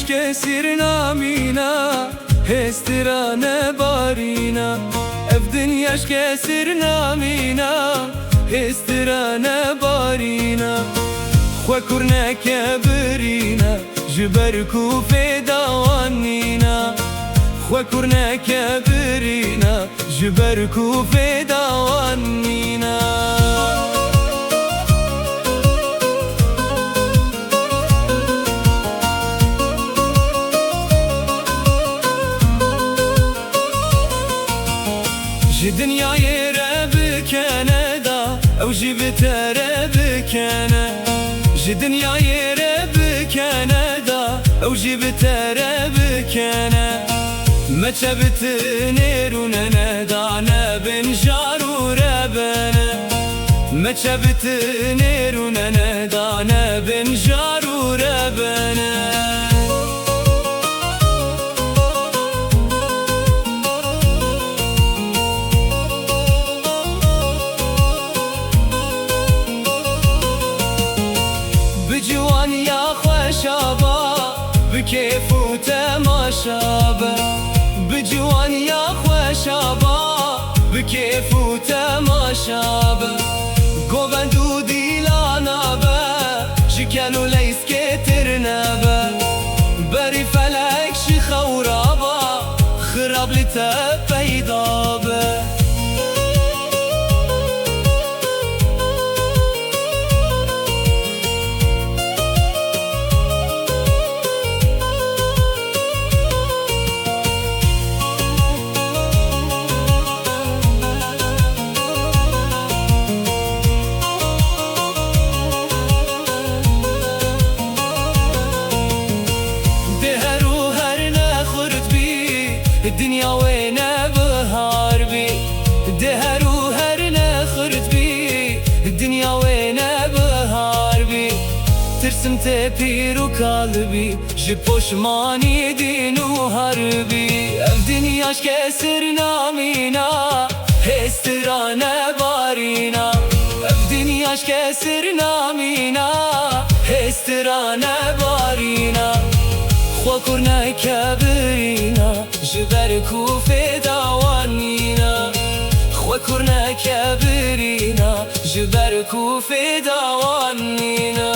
كسرنا مينا هسترانه بارینا اف دنیاش كسرنا مينا هسترانه بارینا خو کرنه کبرینا جبرکو فداوانینا خو کرنه کبرینا جبرکو فداوانینا جی دنیای رب کندا او جی بتر بکنه جی دنیای رب کندا او جی بتر بکنه مچه بتنیرونه ندانه بن جارو ربنه مچه بتنیرونه ندانه بن جارو ربنه بجوان يا خوشابا بكيف وتماشابا بجوان يا خوشابا بكيف وتماشابا قوبندو ديلانا با شكانو ليس كترنا با بري فلك شي خورابا خراب لتبيضا با الدنيا وين بهار بي دهرو هرنا خرت بي الدنيا وين بهار بي ترسم تبير وقلبي جبوش ماني دين وهربي الدنياش كسرنا مينا هسترانا بارينا الدنياش كسرنا مينا هسترانا بارينا خو کرنه کبرینا جبرکو فداوانینا خو کرنه کبرینا جبرکو فداوانینا